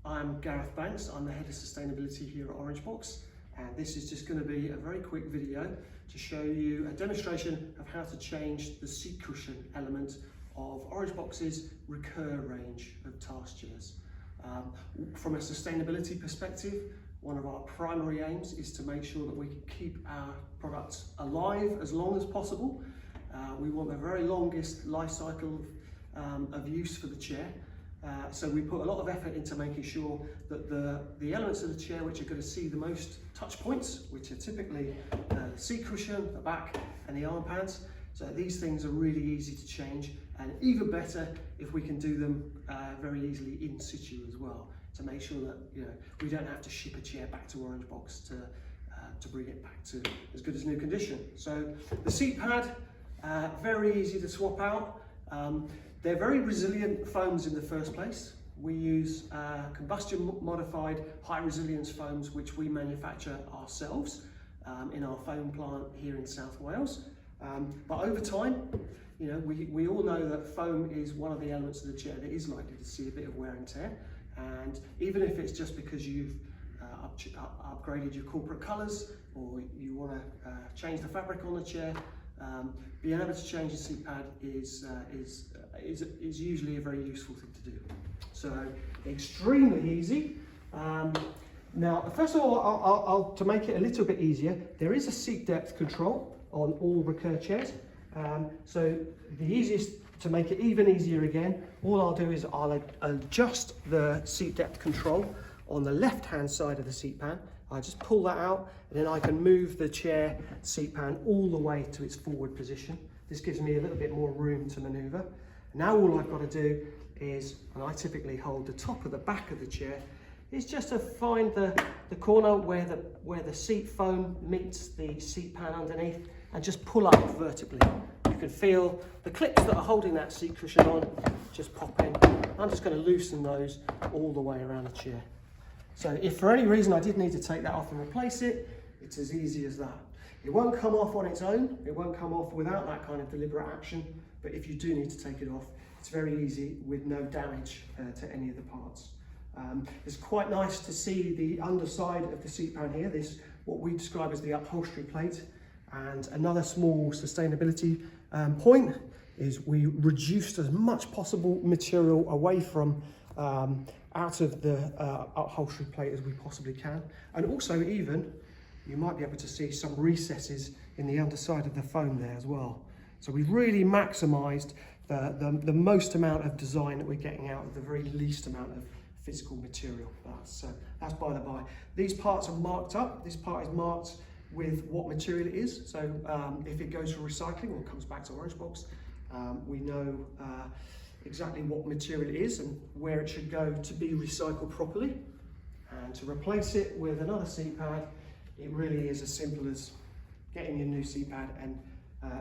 I'm Gareth Banks, I'm the Head of Sustainability here at Orangebox, and this is just going to be a very quick video to show you a demonstration of how to change the seat cushion element of Orangebox's Recur range of task chairs. From a sustainability perspective, one of our primary aims is to make sure that we can keep our products alive as long as possible. We want the very longest life cycle of use for the chair. So we put a lot of effort into making sure that the elements of the chair which are going to see the most touch points, which are typically the seat cushion, the back and the arm pads, so these things are really easy to change, and even better if we can do them very easily in situ as well, to make sure that we don't have to ship a chair back to Orangebox to bring it back to as good as new condition. So the seat pad, very easy to swap out. They're very resilient foams in the first place. We use combustion modified high resilience foams which we manufacture ourselves in our foam plant here in South Wales. But over time, we all know that foam is one of the elements of the chair that is likely to see a bit of wear and tear. And even if it's just because you've upgraded your corporate colours, or you want to change the fabric on the chair, being able to change the seat pad is usually a very useful thing to do. So extremely easy. Now, first of all, to make it a little bit easier, there is a seat depth control on all Recur chairs. So the easiest, to make it even easier again, all I'll do is I'll adjust the seat depth control on the left hand side of the seat pan. I just pull that out, and then I can move the chair seat pan all the way to its forward position. This gives me a little bit more room to manoeuvre. Now all I've got to do is, and I typically hold the top of the back of the chair, is just to find the corner where the seat foam meets the seat pan underneath, and just pull up vertically. You can feel the clips that are holding that seat cushion on just pop in. I'm just going to loosen those all the way around the chair. So if for any reason I did need to take that off and replace it, it's as easy as that. It won't come off on its own, it won't come off without that kind of deliberate action, but if you do need to take it off, it's very easy with no damage to any of the parts. It's quite nice to see the underside of the seat pan here, this what we describe as the upholstery plate. And another small sustainability point is we reduced as much possible material away from out of the upholstery plate as we possibly can. And also, even you might be able to see some recesses in the underside of the foam there as well. So we've really maximised the most amount of design that we're getting out of the very least amount of physical material. That's by the by. These parts are marked up. This part is marked with what material it is. So if it goes for recycling or comes back to Orangebox, we know exactly what material it is and where it should go to be recycled properly. And to replace it with another seat pad, it really is as simple as getting your new seat pad and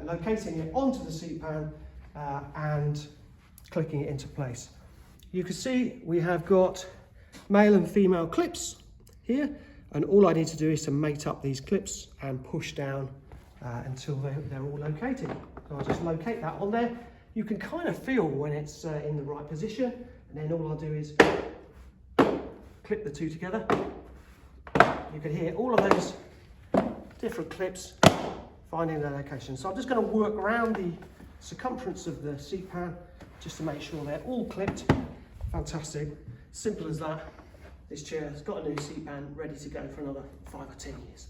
locating it onto the seat pan and clicking it into place. You can see we have got male and female clips here, and all I need to do is to mate up these clips and push down until they're all located. So I'll just locate that on there. You can kind of feel when it's in the right position, and then all I'll do is clip the two together. You can hear all of those different clips finding their location. So I'm just going to work around the circumference of the seat pan just to make sure they're all clipped. Fantastic, simple as that. This chair has got a new seat pan ready to go for another 5 or 10 years.